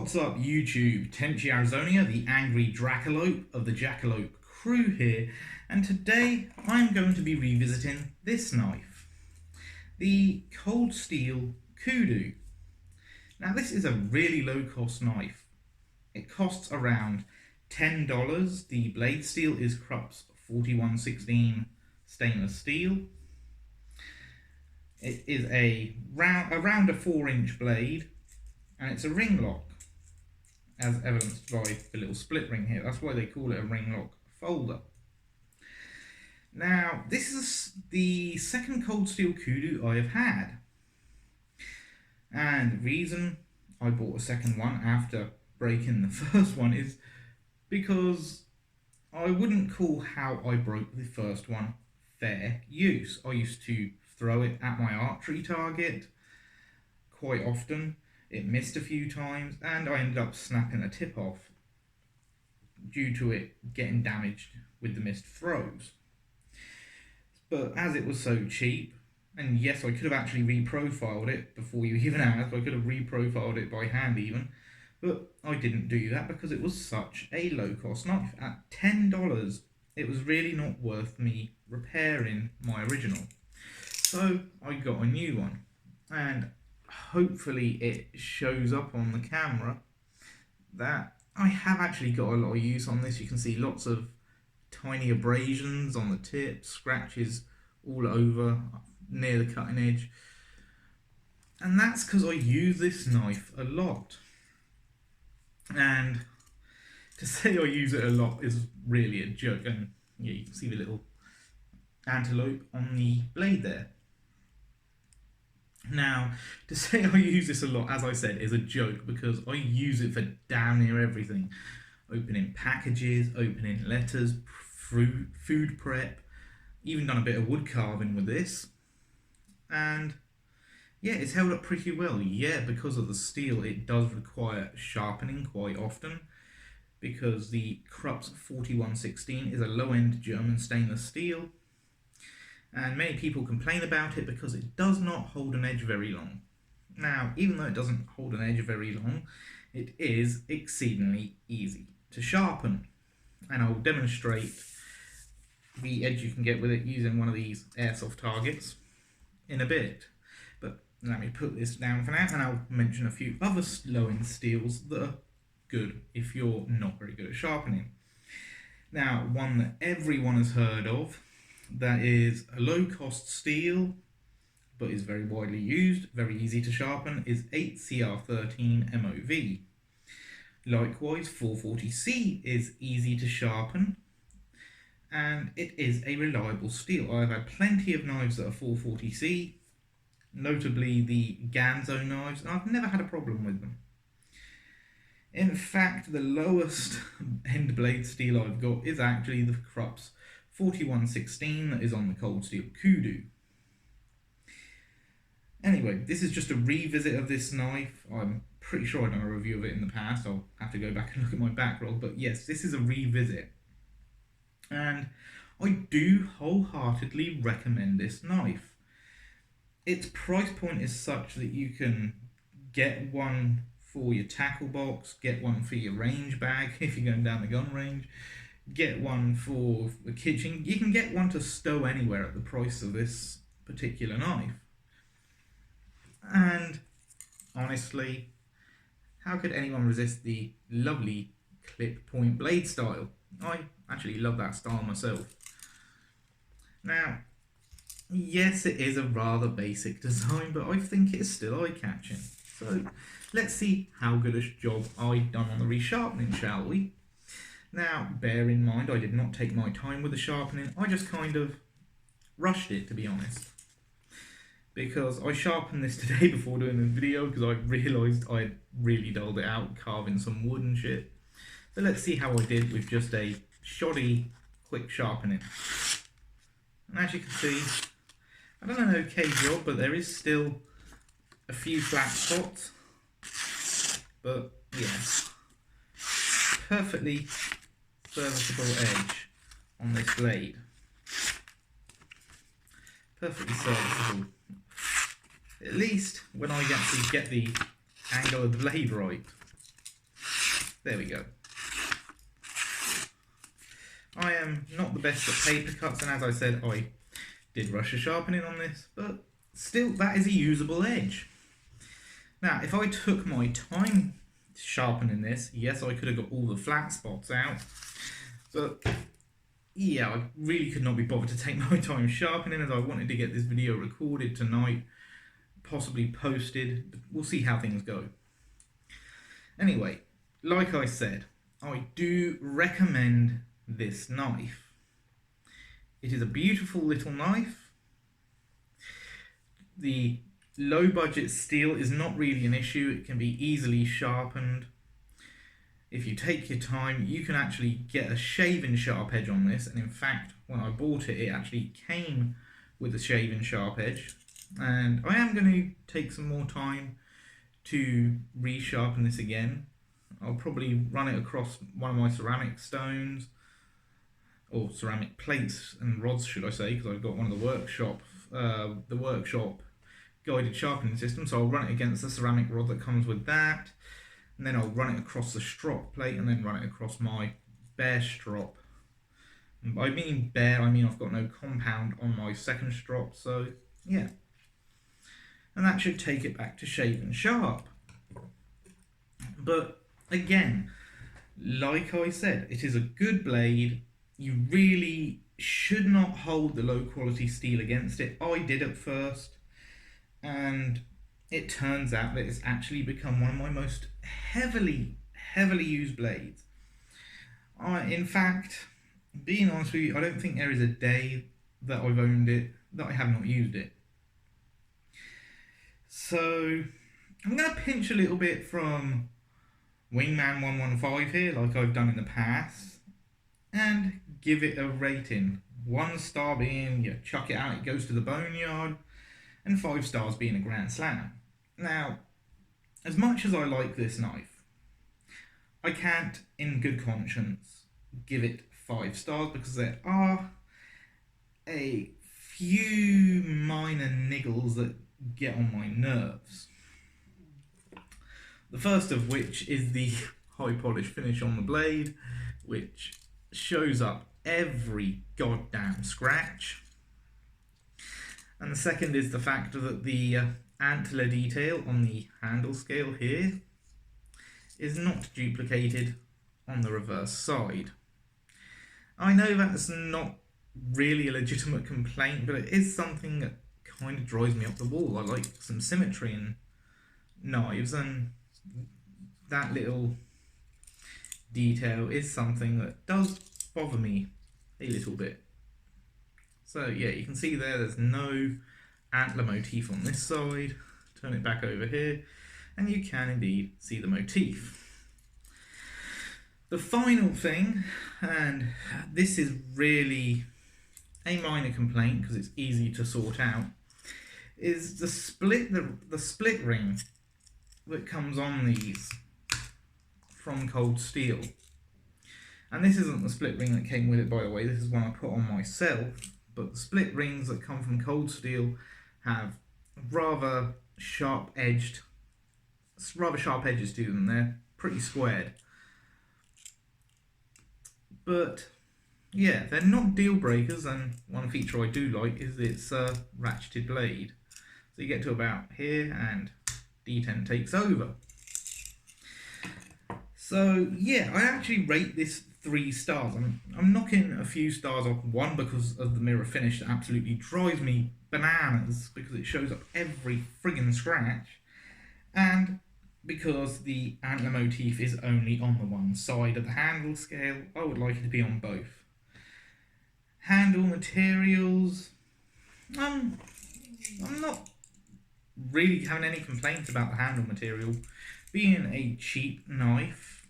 What's up YouTube? Tenchi Arizonia, the angry Dracolope of the Dracolope crew here, and today I'm going to be revisiting this knife, the Cold Steel Kudu. Now this is a really low cost knife. It costs around $10. The blade steel is Krupp's 4116 stainless steel. It is around a 4-inch blade, and it's a ring lock, as evidenced by the little split ring here. That's why they call it a ring lock folder. Now, this is the second Cold Steel Kudu I have had. And the reason I bought a second one after breaking the first one is because I wouldn't call how I broke the first one fair use. I used to throw it at my archery target quite often. It missed a few times, and I ended up snapping a tip off due to it getting damaged with the missed throws. But as it was so cheap, and yes, I could have actually reprofiled it before you even asked, I could have reprofiled it by hand even, but I didn't do that because it was such a low cost knife. At $10, it was really not worth me repairing my original. So I got a new one, and hopefully it shows up on the camera that I have actually got a lot of use on this. You can see lots of tiny abrasions on the tip, scratches all over near the cutting edge, and that's because I use this knife a lot. And to say I use it a lot is really a joke. And yeah, you can see the little antelope on the blade there. Now, to say I use this a lot, as I said, is a joke because I use it for damn near everything. Opening packages, opening letters, food prep, even done a bit of wood carving with this. And yeah, it's held up pretty well. Yeah, because of the steel, it does require sharpening quite often because the Krupp's 4116 is a low-end German stainless steel. And many people complain about it because it does not hold an edge very long. Now, even though it doesn't hold an edge very long, it is exceedingly easy to sharpen. And I'll demonstrate the edge you can get with it using one of these airsoft targets in a bit. But let me put this down for now, and I'll mention a few other low-end steels that are good if you're not very good at sharpening. Now, one that everyone has heard of, that is a low-cost steel, but is very widely used, very easy to sharpen, is 8CR13 MOV. Likewise, 440C is easy to sharpen, and it is a reliable steel. I've had plenty of knives that are 440C, notably the Ganzo knives, and I've never had a problem with them. In fact, the lowest end blade steel I've got is actually the Krupp's 4116 that is on the Cold Steel Kudu. Anyway, this is just a revisit of this knife. I'm pretty sure I've done a review of it in the past. I'll have to go back and look at my backlog, but yes, this is a revisit. And I do wholeheartedly recommend this knife. Its price point is such that you can get one for your tackle box, get one for your range bag if you're going down the gun range, get one for the kitchen. You can get one to stow anywhere at the price of this particular knife. And honestly, how could anyone resist the lovely clip point blade style? I actually love that style myself. Now, yes, it is a rather basic design, but I think it's still eye-catching. So let's see how good a job I've done on the resharpening, shall we? Now, bear in mind, I did not take my time with the sharpening. I just kind of rushed it, to be honest. Because I sharpened this today before doing this video because I realised I had really dulled it out carving some wood and shit. So let's see how I did with just a shoddy, quick sharpening. And as you can see, I've done an okay job, but there is still a few flat spots. But yeah, perfectly serviceable edge on this blade. Perfectly serviceable. At least when I actually get the angle of the blade right. There we go. I am not the best at paper cuts, and as I said, I did rush a sharpening on this, but still, that is a usable edge. Now, if I took my time sharpening this, yes, I could have got all the flat spots out, but yeah, I really could not be bothered to take my time sharpening, as I wanted to get this video recorded tonight, possibly posted. We'll see how things go. Anyway, like I said, I do recommend this knife. It is a beautiful little knife. The low budget steel is not really an issue. It can be easily sharpened. If you take your time, you can actually get a shaving sharp edge on this, and in fact, when I bought it, it actually came with a shaving sharp edge, and I am going to take some more time to resharpen this again. I'll probably run it across one of my ceramic stones, or ceramic plates and rods, should I say, because I've got one of the workshop guided sharpening system, so I'll run it against the ceramic rod that comes with that, and then I'll run it across the strop plate, and then run it across my bare strop. And by mean bare, I mean I've got no compound on my second strop, so yeah. And that should take it back to shaven sharp. But again, like I said, it is a good blade. You really should not hold the low quality steel against it. I did at first, and it turns out that it's actually become one of my most heavily used blades. In fact, being honest with you, I don't think there is a day that I've owned it that I have not used it. So I'm going to pinch a little bit from Wingman 115 here, like I've done in the past, and give it a rating. 1 star being you chuck it out, it goes to the boneyard, and 5 stars being a grand slam. Now, as much as I like this knife, I can't, in good conscience, give it 5 stars because there are a few minor niggles that get on my nerves. The first of which is the high polish finish on the blade, which shows up every goddamn scratch. And the second is the fact that the antler detail on the handle scale here is not duplicated on the reverse side. I know that's not really a legitimate complaint, but it is something that kind of drives me up the wall. I like some symmetry in knives, and that little detail is something that does bother me a little bit. So yeah, you can see there's no antler motif on this side. Turn it back over here, and you can indeed see the motif. The final thing, and this is really a minor complaint because it's easy to sort out, is the split ring that comes on these from Cold Steel. And this isn't the split ring that came with it, by the way, this is one I put on myself, but the split rings that come from Cold Steel have rather sharp edges to them. They're pretty squared. But yeah, they're not deal breakers, and one feature I do like is its ratcheted blade. So you get to about here and D10 takes over. So yeah, I actually rate this 3 stars. I'm knocking a few stars off, one because of the mirror finish that absolutely drives me bananas because it shows up every friggin' scratch, and because the antler motif is only on the one side of the handle scale. I would like it to be on both. Handle materials, I'm not really having any complaints about the handle material. Being a cheap knife,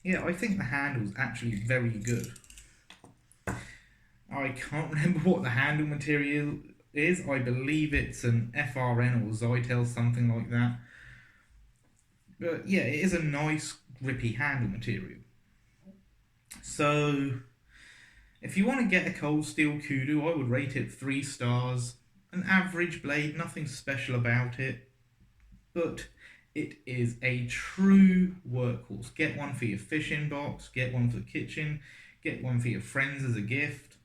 yeah, I think the handle's actually very good. I can't remember what the handle material is. I believe it's an FRN or Zytel, something like that. But yeah, it is a nice grippy handle material. So if you want to get a Cold Steel Kudu, I would rate it 3 stars. An average blade, nothing special about it. But It is a true workhorse. Get one for your fishing box, get one for the kitchen, get one for your friends as a gift.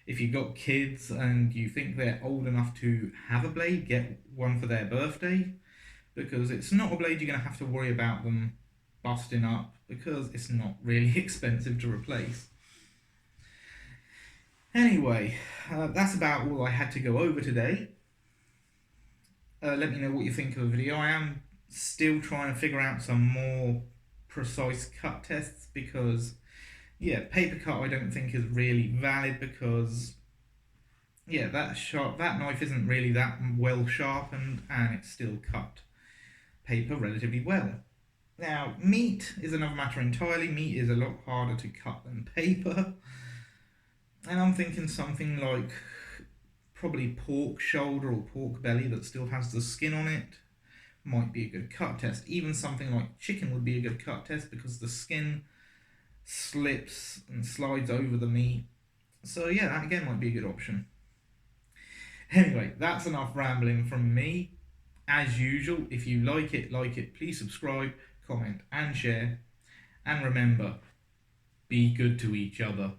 If you've got kids and you think they're old enough to have a blade, get one for their birthday, because it's not a blade you're going to have to worry about them busting up, because it's not really expensive to replace. Anyway, that's about all I had to go over today. Let me know what you think of the video. I am still trying to figure out some more precise cut tests, because yeah, paper cut I don't think is really valid, because yeah, that knife isn't really that well sharpened and it still cut paper relatively well. Now, meat is another matter entirely. Meat is a lot harder to cut than paper. And I'm thinking something like probably pork shoulder or pork belly that still has the skin on it might be a good cut test. Even something like chicken would be a good cut test, because the skin slips and slides over the meat. So yeah, that again might be a good option. Anyway, that's enough rambling from me. As usual, if you like it, please subscribe, comment and share. And remember, be good to each other.